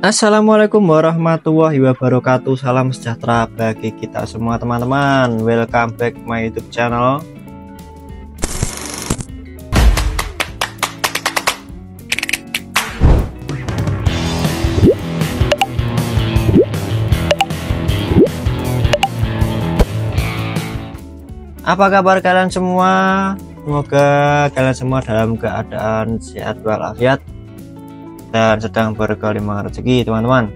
Assalamualaikum warahmatullahi wabarakatuh. Salam sejahtera bagi kita semua teman-teman. Welcome back my YouTube channel. Apa kabar kalian semua? Semoga kalian semua dalam keadaan sehat walafiat dan sedang berkelimpahan rezeki, teman-teman.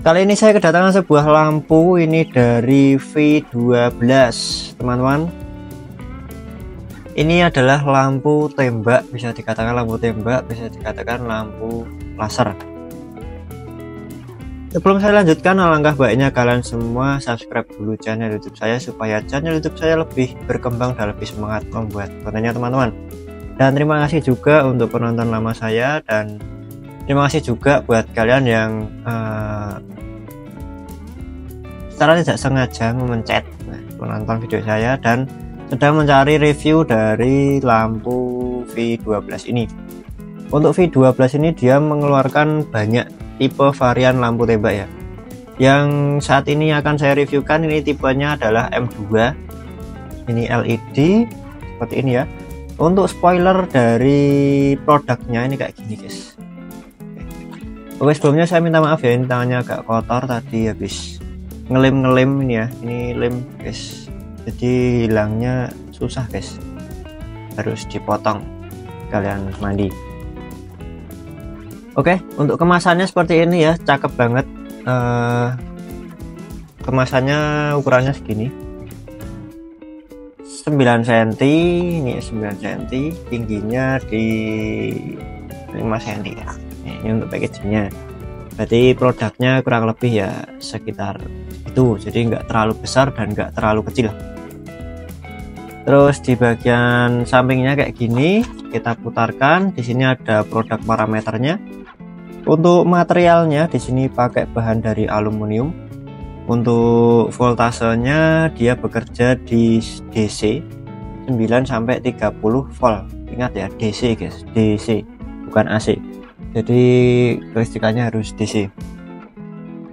Kali ini saya kedatangan sebuah lampu ini dari V12, teman-teman. Ini adalah lampu tembak, bisa dikatakan lampu tembak, bisa dikatakan lampu laser. Sebelum saya lanjutkan, alangkah baiknya kalian semua subscribe dulu channel YouTube saya supaya channel YouTube saya lebih berkembang dan lebih semangat membuat kontennya, teman-teman. Dan terima kasih juga untuk penonton lama saya, dan terima kasih juga buat kalian yang secara tidak sengaja memencet menonton video saya dan sedang mencari review dari lampu V12 ini. Untuk V12 ini dia mengeluarkan banyak tipe varian lampu tembak ya. Yang saat ini akan saya reviewkan ini tipenya adalah M2. Ini LED seperti ini ya. Untuk spoiler dari produknya ini kayak gini, guys. Oke, sebelumnya saya minta maaf ya, ini tangannya agak kotor, tadi habis ngelem ini ya. Ini lem, guys. Jadi hilangnya susah, guys. Harus dipotong kalian mandi. Oke, untuk kemasannya seperti ini ya, cakep banget. Kemasannya ukurannya segini, 9 cm, ini 9 cm, tingginya di 5 cm ya. Ini untuk packagingnya. Berarti produknya kurang lebih ya sekitar itu, jadi nggak terlalu besar dan nggak terlalu kecil. Terus di bagian sampingnya kayak gini, kita putarkan. Di sini ada produk parameternya. Untuk materialnya di sini pakai bahan dari aluminium. Untuk voltasenya dia bekerja di DC 9 sampai 30 volt. Ingat ya, DC guys, DC bukan AC. Jadi kelistrikannya harus DC.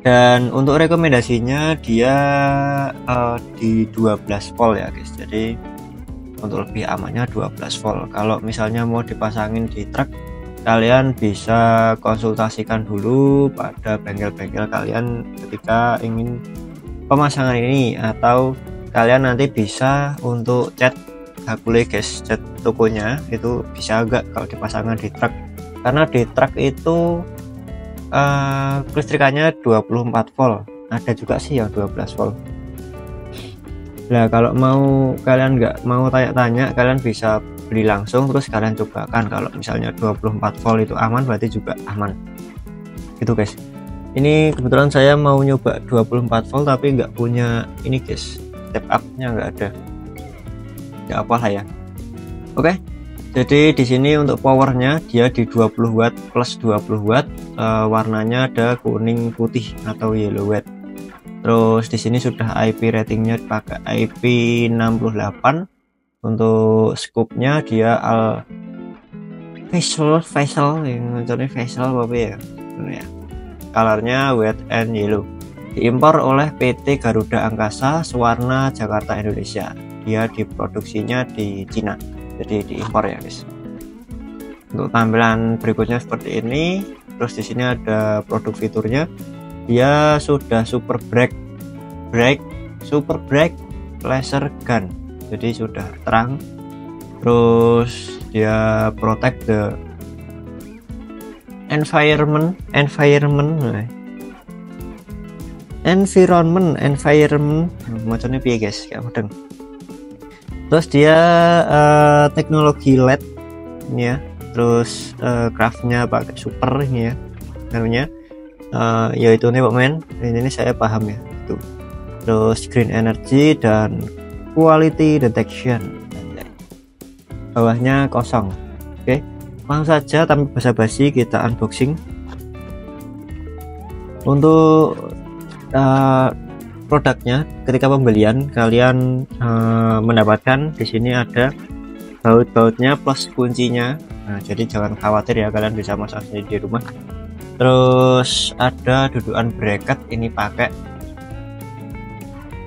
Dan untuk rekomendasinya dia di 12 volt ya guys. Jadi untuk lebih amannya 12 volt. Kalau misalnya mau dipasangin di truk, kalian bisa konsultasikan dulu pada bengkel-bengkel kalian ketika ingin pemasangan ini, atau kalian nanti bisa untuk cat hakule guys, cat tokonya itu bisa agak kalau dipasangkan di truk, karena di truk itu kelistrikannya 24 volt, ada juga sih yang 12 volt. Nah, kalau mau kalian nggak mau tanya-tanya, kalian bisa beli langsung terus kalian cobakan. Kalau misalnya 24 volt itu aman, berarti juga aman gitu guys. Ini kebetulan saya mau nyoba 24 volt tapi nggak punya ini guys, step up nya nggak ada, nggak apa lah ya. Oke, jadi di sini untuk powernya dia di 20 watt plus 20 watt, warnanya ada kuning putih atau yellow watt. Terus di sini sudah IP ratingnya pakai IP68. Untuk scoopnya dia facial yang mencari facial apa ya, colornya white and yellow. Diimpor oleh PT Garuda Angkasa Sewarna Jakarta Indonesia. Dia diproduksinya di Cina, jadi diimpor ya guys. Untuk tampilan berikutnya seperti ini. Terus di sini ada produk fiturnya. Dia sudah super brake laser gun, jadi sudah terang. Terus dia protect the environment macamnya piye guys, kayak mudeng. Terus dia teknologi LED ini ya. Terus craftnya pakai super ini ya, namanya yaitu nih Pak Men, ini saya paham ya itu. Terus green energy dan quality detection. Bawahnya kosong. Oke, langsung saja tanpa basa-basi kita unboxing. Untuk produknya, ketika pembelian kalian mendapatkan di sini ada baut-bautnya plus kuncinya. Nah, jadi jangan khawatir ya, kalian bisa masang sendiri di rumah. Terus ada dudukan bracket, ini pakai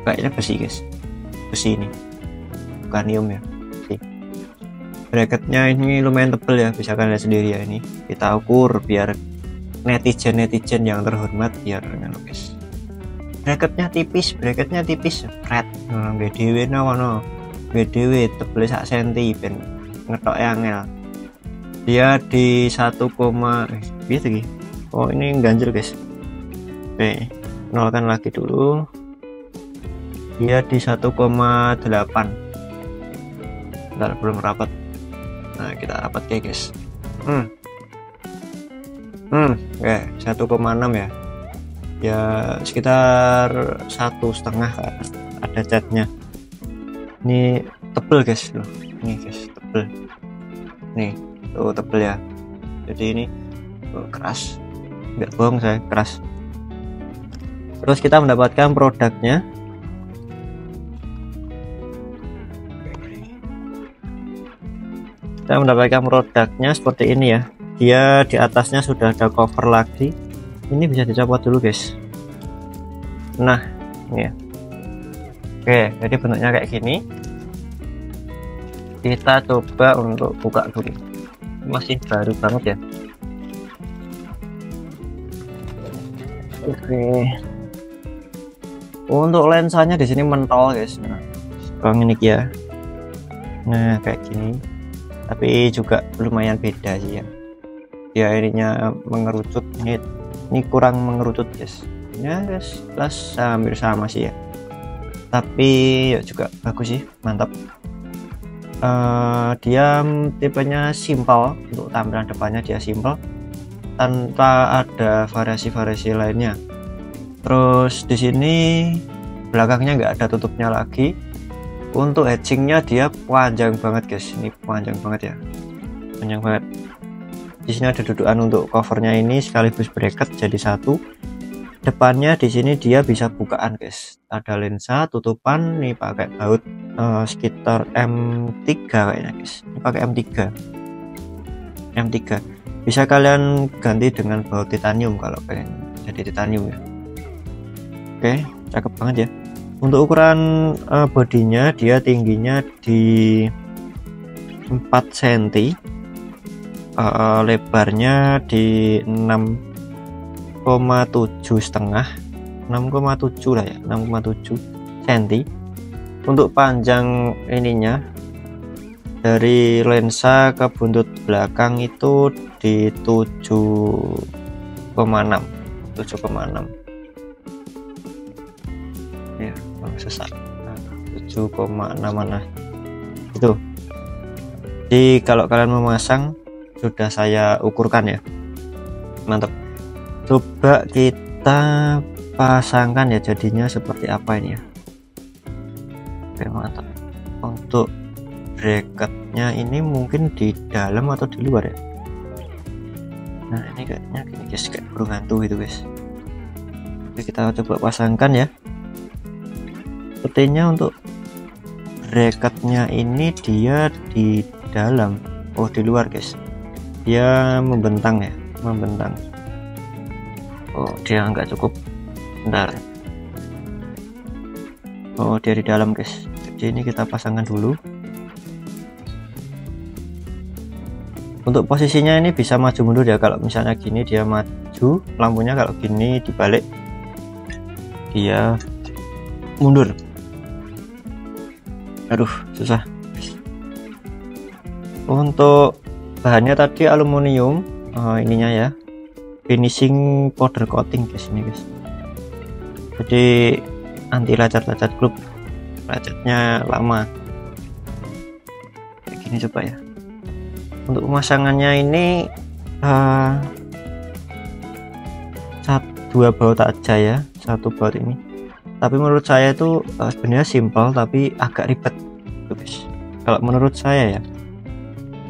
kayaknya besi guys, besi ini bukan ya. Bracketnya ini lumayan tebel ya, bisa kalian lihat sendiri ya. Ini kita ukur biar netizen yang terhormat biar guys. Bracketnya tipis red BDW BDW tebel sak senti ben ngetok angel. Dia di 1, gitu. Oh ini ganjil guys. Oke, nolkan lagi dulu. Dia di 1,8. Bentar, belum rapat. Nah kita rapat kayak guys. Oke, 1,6 ya. Ya sekitar 1,5 ada catnya. Ini tebel guys loh. Ini guys tebel. Nih tuh tebel ya. Jadi ini keras. Nggak bohong saya, keras. Terus kita mendapatkan produknya. Kita mendapatkan produknya seperti ini ya. Dia di atasnya sudah ada cover lagi. Ini bisa dicopot dulu guys. Nah ini ya. Oke, jadi bentuknya kayak gini. Kita coba untuk buka dulu. Masih baru banget ya. Oke. Untuk lensanya di sini mentol guys. Nah, ini ya. Nah kayak gini. Tapi juga lumayan beda sih ya. Ya ininya mengerucut, ini kurang mengerucut guys. Ya guys, plus hampir sama sih ya. Tapi ya juga bagus sih, mantap. Dia tipenya simple, untuk tampilan depannya dia simple tanpa ada variasi-variasi lainnya. Terus di sini belakangnya nggak ada tutupnya lagi. Untuk hatchingnya dia panjang banget guys, ini panjang banget ya, panjang banget. Di sini ada dudukan untuk covernya ini sekaligus bracket jadi satu. Depannya di sini dia bisa bukaan guys, ada lensa tutupan, nih pakai baut sekitar M3 kayaknya guys. Ini pakai M3. Bisa kalian ganti dengan baut titanium kalau pengen jadi titanium ya. Oke, cakep banget ya. Untuk ukuran bodinya dia tingginya di 4 cm, lebarnya di 6,7 setengah, 6,7 lah ya, 6,7 cm. Untuk panjang ininya dari lensa ke buntut belakang itu di 7,6 ya, sesak 7,6 mana itu. Jadi kalau kalian memasang sudah saya ukurkan ya, mantap. Coba kita pasangkan ya jadinya seperti apa ini ya. Oke, mantap. Untuk bracketnya ini mungkin di dalam atau di luar ya. Nah ini kayaknya gini guys, kayak burung hantu gitu guys. Oke, kita coba pasangkan ya. Sepertinya untuk bracketnya ini dia di dalam, oh di luar guys, dia membentang ya, membentang. Oh dia nggak cukup, bentar. Oh dia di dalam guys, jadi ini kita pasangkan dulu. Untuk posisinya ini bisa maju mundur ya, kalau misalnya gini dia maju lampunya, kalau gini dibalik dia mundur. Aduh susah. Untuk bahannya tadi aluminium, ininya ya finishing powder coating guys, ini guys, jadi anti lacat-lacat grup, lacatnya lama kayak gini. Coba ya untuk pemasangannya ini dua baut aja ya, satu baut ini. Tapi menurut saya itu sebenarnya simpel tapi agak ribet tuh guys, kalau menurut saya ya.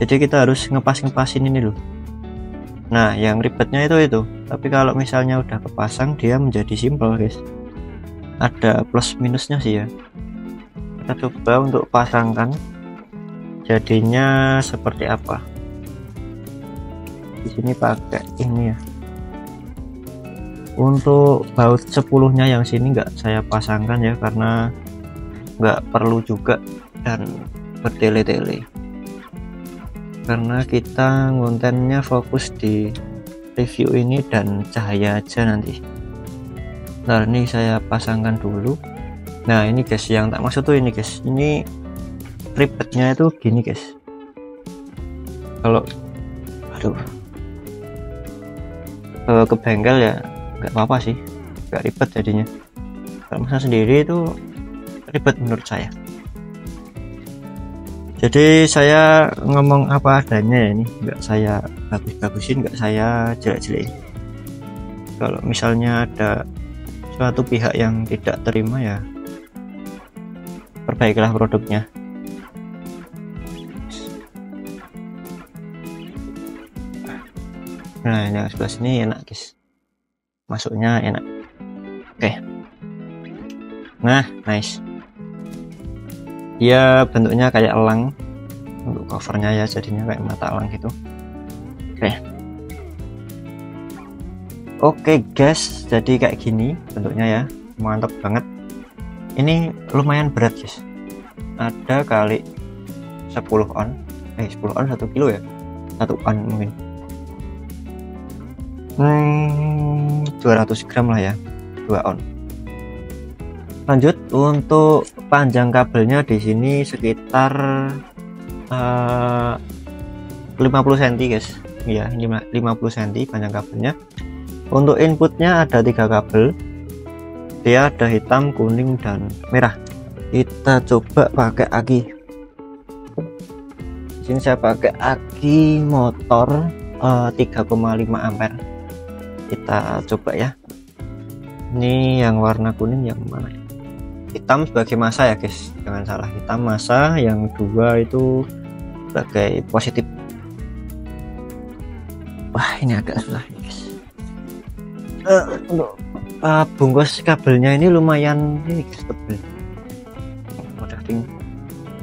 Jadi kita harus ngepas-ngepasin ini loh. Nah yang ribetnya itu, tapi kalau misalnya udah kepasang dia menjadi simpel guys. Ada plus minusnya sih ya. Kita coba untuk pasangkan jadinya seperti apa. Di sini pakai ini ya, Untuk baut 10-nya yang sini nggak saya pasangkan ya, karena nggak perlu juga dan bertele-tele, karena kita kontennya fokus di review ini dan cahaya aja nanti. Nah, ini saya pasangkan dulu. Nah, ini guys, yang tak maksud tuh ini guys, ini ribetnya itu gini guys. Kalau ke bengkel ya nggak apa-apa sih, nggak ribet jadinya. Kalau masang sendiri itu ribet menurut saya. Jadi saya ngomong apa adanya ya, ini nggak saya bagus-bagusin, nggak saya jelek-jelekin. Kalau misalnya ada suatu pihak yang tidak terima ya perbaikilah produknya. Nah, yang sebelah sini enak guys, masuknya enak. Oke. Nah, nice. Dia bentuknya kayak elang untuk covernya ya, jadinya kayak mata elang gitu. Oke guys, jadi kayak gini bentuknya ya, mantap banget. Ini lumayan berat guys, ada kali 10 on 10 on 1 kilo ya, 1 on mungkin 200 gram lah ya, 2 on. Lanjut, untuk panjang kabelnya di sini sekitar 50 cm guys. Ya, ini 50 cm panjang kabelnya. Untuk inputnya ada 3 kabel. Dia ada hitam, kuning, dan merah. Kita coba pakai aki. Di sini saya pakai aki motor 3,5 ampere. Kita coba ya. Ini yang warna kuning yang mana ya? Hitam sebagai massa ya guys, jangan salah, hitam massa, yang 2 itu sebagai positif. Wah, ini agak susah guys. Untuk bungkus kabelnya ini lumayan ini guys, tebel.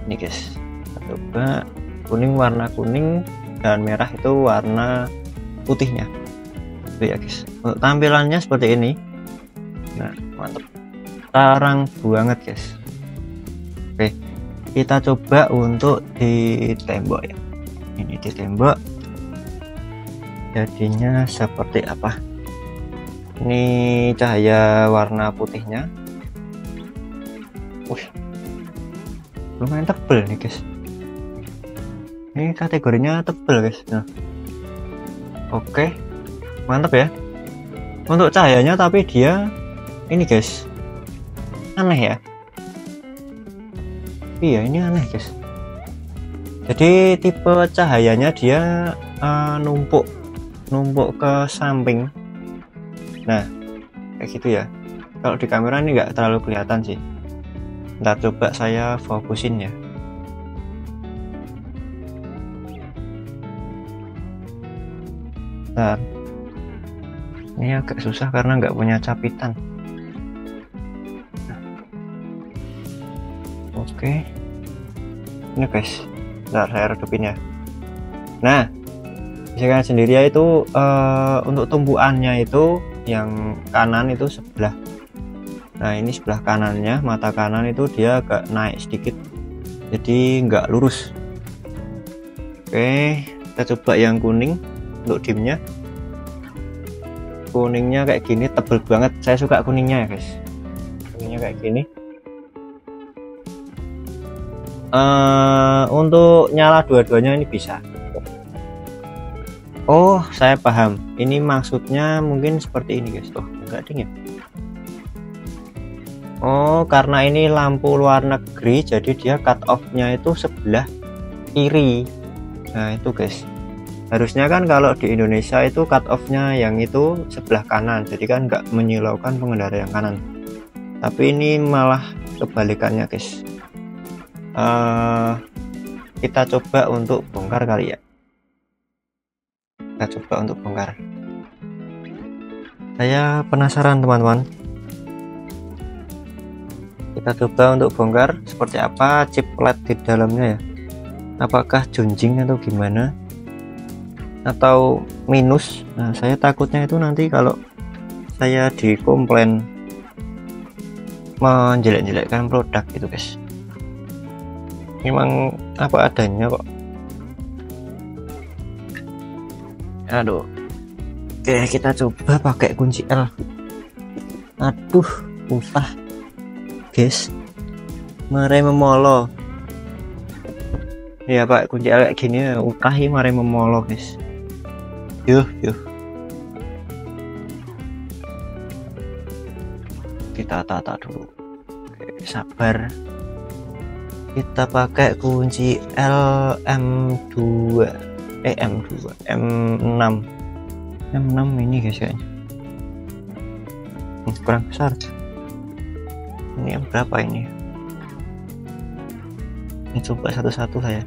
Ini guys, kita coba. Kuning warna kuning dan merah itu warna putihnya. Itu ya guys. Untuk tampilannya seperti ini. Nah, mantap. Tarang banget guys. Oke, kita coba untuk di tembok ya. Ini di tembok jadinya seperti apa. Ini cahaya warna putihnya. Wih, lumayan tebel nih guys. Ini kategorinya tebel guys. Nah, oke, mantap ya. Untuk cahayanya tapi dia ini guys, aneh ya. Iya, ini aneh guys. Jadi tipe cahayanya dia numpuk ke samping. Nah, kayak gitu ya. Kalau di kamera ini nggak terlalu kelihatan sih. Ntar coba saya fokusin ya. Ntar. Ini agak susah karena nggak punya capitan. Oke, ini guys, bentar saya redupin ya. Nah, misalkan sendiri ya itu untuk tumpuannya itu yang kanan itu sebelah. Nah, ini sebelah kanannya, mata kanan itu dia agak naik sedikit, jadi nggak lurus. Oke, kita coba yang kuning untuk dimnya. Kuningnya kayak gini, tebel banget. Saya suka kuningnya ya guys. Kuningnya kayak gini. Untuk nyala dua-duanya ini bisa. Oh, saya paham. Ini maksudnya mungkin seperti ini guys. Oh, enggak dingin. Oh, karena ini lampu luar negeri, jadi dia cut off-nya itu sebelah kiri. Nah, itu guys. Harusnya kan kalau di Indonesia itu cut off-nya yang itu sebelah kanan, jadi kan nggak menyilaukan pengendara yang kanan. Tapi ini malah kebalikannya guys. Kita coba untuk bongkar kali ya. Kita coba untuk bongkar. Saya penasaran teman-teman. Kita coba untuk bongkar seperti apa chip LED di dalamnya ya. Apakah junjing atau gimana? Atau minus? Nah, saya takutnya itu nanti kalau saya dikomplain menjelek-jelekkan produk gitu guys. Memang apa adanya kok. Aduh. Oke, kita coba pakai kunci L. Aduh, susah guys, mare memolo ya pak. Kunci L kayak gini utahi mare memolo guys. Yuh kita tata dulu. Oke, sabar, kita pakai kunci L M2 M6 ini guys kayaknya. Kurang besar ini. Yang berapa ini? Ini coba satu-satu saya.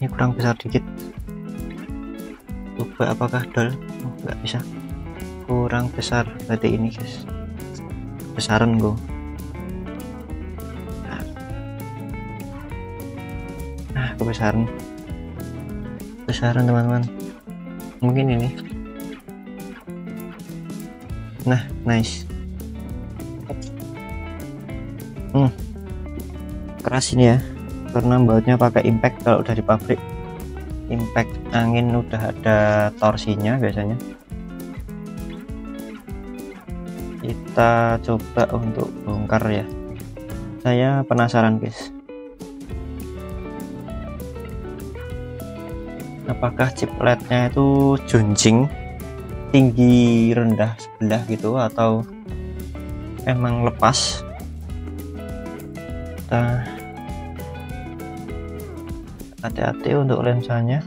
Ini kurang besar dikit. Coba apakah dol? Oh, nggak bisa, kurang besar berarti ini guys. Besaran gue. Nah kebesaran teman-teman, mungkin ini. Nah nice. Keras ini ya, karena bautnya pakai impact. Kalau dari pabrik impact angin udah ada torsinya biasanya. Kita coba untuk bongkar ya, saya penasaran guys, apakah chipletnya itu junjing tinggi rendah sebelah gitu atau emang lepas. Kita hati-hati untuk lensanya.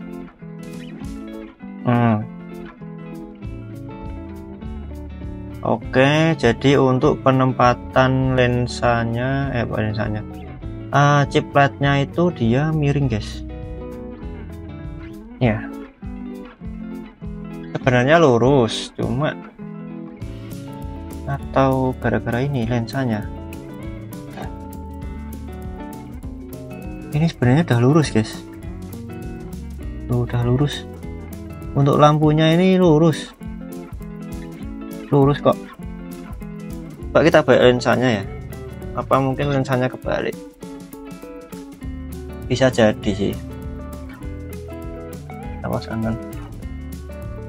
Oke, jadi untuk penempatan lensanya chipletnya itu dia miring guys ya. Sebenarnya lurus, cuma atau gara-gara ini lensanya. Ini sebenarnya udah lurus guys, udah lurus. Untuk lampunya ini lurus kok. Coba kita balik lensanya ya, apa mungkin lensanya kebalik? Bisa jadi sih, awas angan.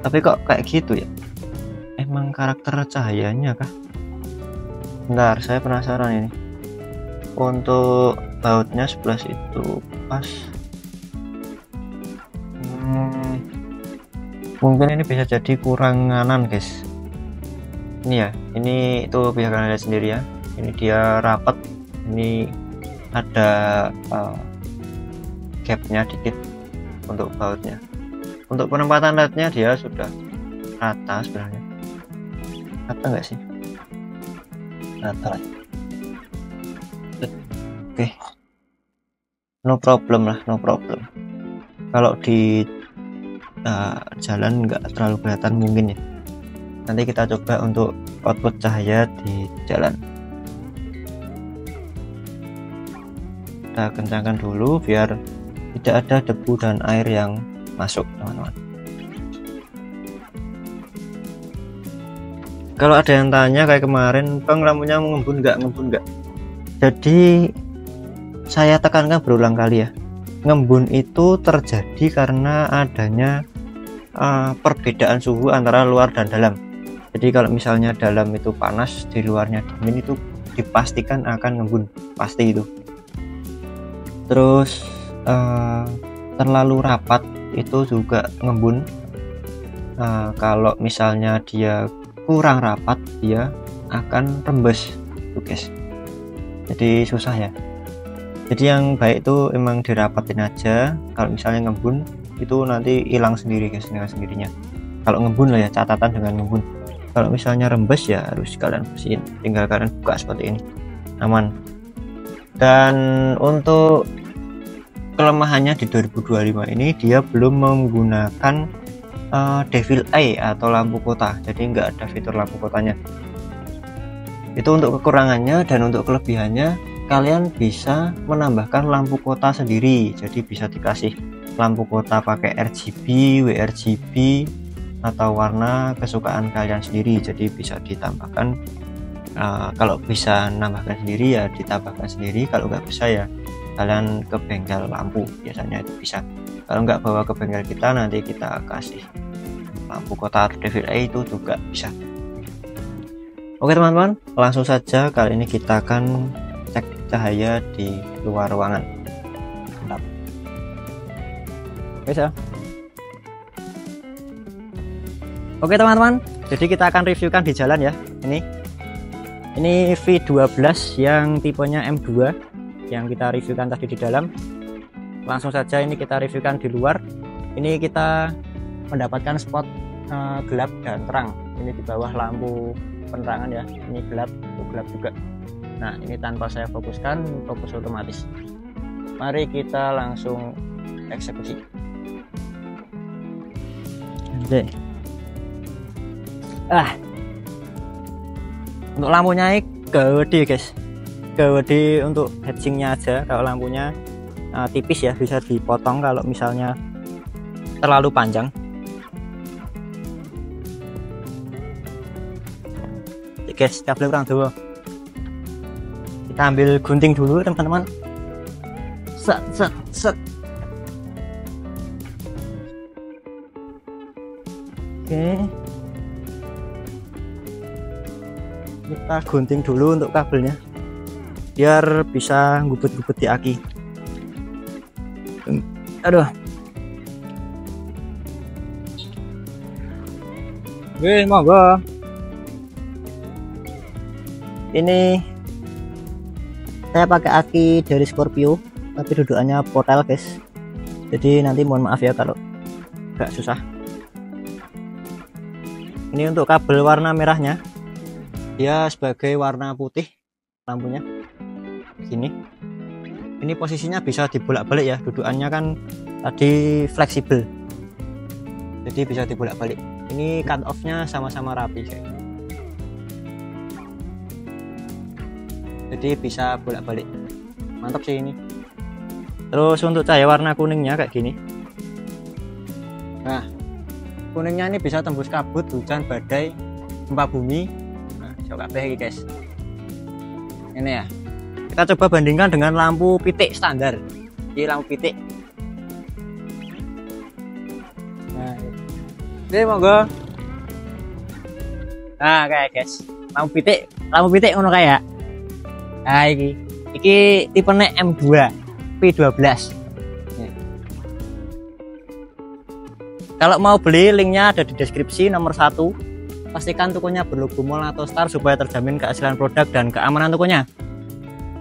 Tapi kok kayak gitu ya, emang karakter cahayanya kah? Bentar, saya penasaran ini. Untuk bautnya sebelah situ pas. Mungkin ini bisa jadi kurang nganan guys. Ini ya, ini itu bisa kalian lihat sendiri ya. Ini dia rapat, ini ada gapnya dikit untuk bautnya. Untuk penempatan lednya dia sudah rata sebenarnya. Rata enggak sih? Rata lah. Oke, no problem lah, no problem. Kalau di jalan nggak terlalu kelihatan mungkin ya. Nanti kita coba untuk output cahaya di jalan. Kita kencangkan dulu biar tidak ada debu dan air yang masuk teman-teman. Kalau ada yang tanya kayak kemarin, bang lampunya ngembun nggak? Jadi saya tekankan berulang kali ya, ngembun itu terjadi karena adanya perbedaan suhu antara luar dan dalam. Jadi kalau misalnya dalam itu panas, di luarnya dingin, itu dipastikan akan ngembun, pasti itu. Terus terlalu rapat itu juga ngembun. Kalau misalnya dia kurang rapat, dia akan rembes tuh guys. Jadi susah ya. Jadi yang baik itu emang dirapatin aja. Kalau misalnya ngembun itu nanti hilang sendiri guys, dengan sendirinya. Kalau ngembun lah ya, catatan dengan ngembun. Kalau misalnya rembes ya harus kalian bersihin, tinggal kalian buka seperti ini, aman. Dan untuk kelemahannya di 2025 ini, dia belum menggunakan Devil Eye atau lampu kota, jadi nggak ada fitur lampu kotanya. Itu untuk kekurangannya. Dan untuk kelebihannya, kalian bisa menambahkan lampu kota sendiri. Jadi bisa dikasih lampu kota pakai RGB, WRGB, atau warna kesukaan kalian sendiri, jadi bisa ditambahkan. Kalau bisa nambahkan sendiri ya ditambahkan sendiri, kalau nggak bisa ya kalian ke bengkel lampu, biasanya itu bisa. Kalau nggak bawa ke bengkel kita, nanti kita kasih lampu kotak Devil Eye itu juga bisa. Oke teman-teman, langsung saja kali ini kita akan cek cahaya di luar ruangan. Mantap. Bisa. Oke teman-teman, jadi kita akan reviewkan di jalan ya. Ini V12 yang tipenya M2 yang kita reviewkan tadi di dalam. Langsung saja ini kita reviewkan di luar. Ini kita mendapatkan spot gelap dan terang. Ini di bawah lampu penerangan ya. Ini gelap, itu gelap juga. Nah, ini tanpa saya fokuskan, fokus otomatis. Mari kita langsung eksekusi. Oke. Untuk lampunya ini gede guys, gede untuk hedgingnya aja. Kalau lampunya tipis ya, bisa dipotong kalau misalnya terlalu panjang. Guys, kabel kurang dulu, kita ambil gunting dulu teman-teman. Set set set. Oke, kita gunting dulu untuk kabelnya biar bisa ngubet-ngubet di aki. Aduh. Monggo. Ini saya pakai aki dari Scorpio, tapi dudukannya portal guys. Jadi nanti mohon maaf ya kalau agak susah. Ini untuk kabel warna merahnya, dia sebagai warna putih lampunya gini. Ini posisinya bisa dibolak-balik ya, dudukannya kan tadi fleksibel, jadi bisa dibolak-balik. Ini cut off nya sama-sama rapi kayak, jadi bisa bolak-balik, mantap sih ini. Terus untuk cahaya warna kuningnya kayak gini. Nah, kuningnya ini bisa tembus kabut, hujan, badai, gempa bumi. Coba lagi guys, ini ya, kita coba bandingkan dengan lampu pitik standar. Ini lampu pitik. Nah, ini monggo. Nah kayak guys, lampu pitik ngono kayak. Nah iki tipenya M2 P12. Kalau mau beli, linknya ada di deskripsi nomor 1. Pastikan tokonya berlogo mall atau star supaya terjamin keaslian produk dan keamanan tokonya.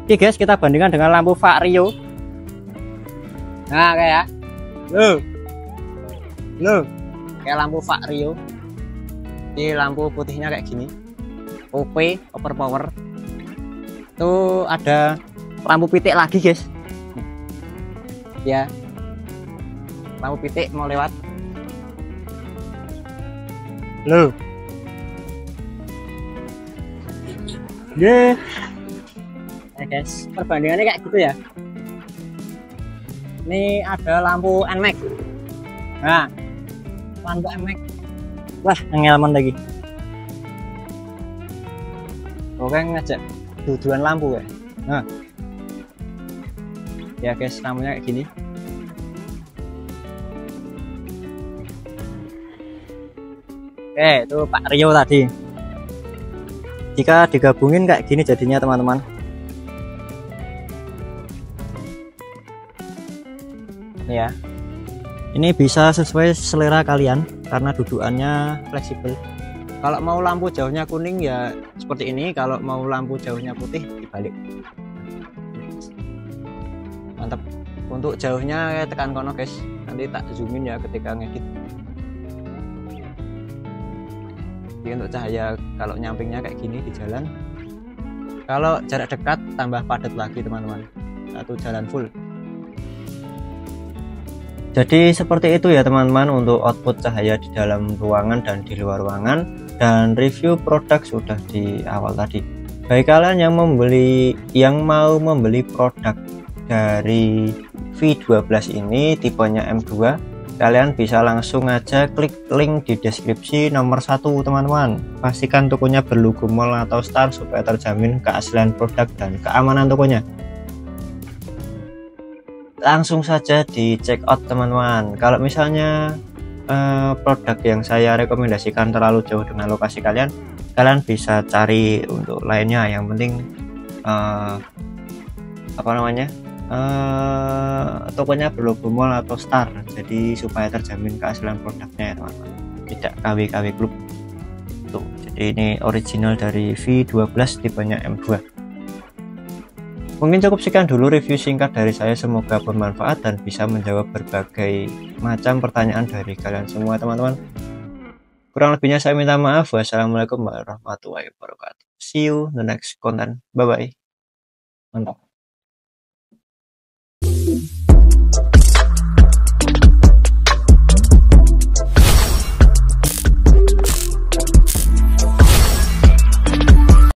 Oke guys, kita bandingkan dengan lampu Vario. Nah kayak kayak lampu Vario. Ini lampu putihnya kayak gini, OP, overpower. Tuh ada lampu pitik lagi guys ya, lampu pitik mau lewat. Nah guys, perbandingannya kayak gitu ya. Ini ada lampu NMAX. Nah, lampu NMAX. Wah, ngelaman lagi. Oke, ngajak tujuan lampu ya. Nah, ya guys, lampunya kayak gini. Oke, itu Pak Rio tadi. Jika digabungin kayak gini jadinya teman-teman. Ya, ini bisa sesuai selera kalian karena dudukannya fleksibel. Kalau mau lampu jauhnya kuning ya seperti ini, kalau mau lampu jauhnya putih dibalik. Mantap. Untuk jauhnya tekan kono guys, nanti tak zoomin ya ketika ngedit. Jadi untuk cahaya kalau nyampingnya kayak gini di jalan, kalau jarak dekat tambah padat lagi teman-teman, satu jalan full. Jadi seperti itu ya teman-teman untuk output cahaya di dalam ruangan dan di luar ruangan. Dan review produk sudah di awal tadi. Bagi kalian yang mau membeli produk dari V12 ini tipenya M2, kalian bisa langsung aja klik link di deskripsi nomor 1 teman-teman. Pastikan tokonya berlogo mall atau star supaya terjamin keaslian produk dan keamanan tokonya. Langsung saja di check out teman-teman. Kalau misalnya produk yang saya rekomendasikan terlalu jauh dengan lokasi kalian bisa cari untuk lainnya. Yang penting tokonya berlogo mall atau star, jadi supaya terjamin keaslian produknya ya teman-teman, tidak KW klub tuh. Jadi ini original dari V12 tipenya M2. Mungkin cukup sekian dulu review singkat dari saya, semoga bermanfaat dan bisa menjawab berbagai macam pertanyaan dari kalian semua teman-teman. Kurang lebihnya saya minta maaf. Wassalamualaikum warahmatullahi wabarakatuh. See you the next content. Bye bye. Mantap.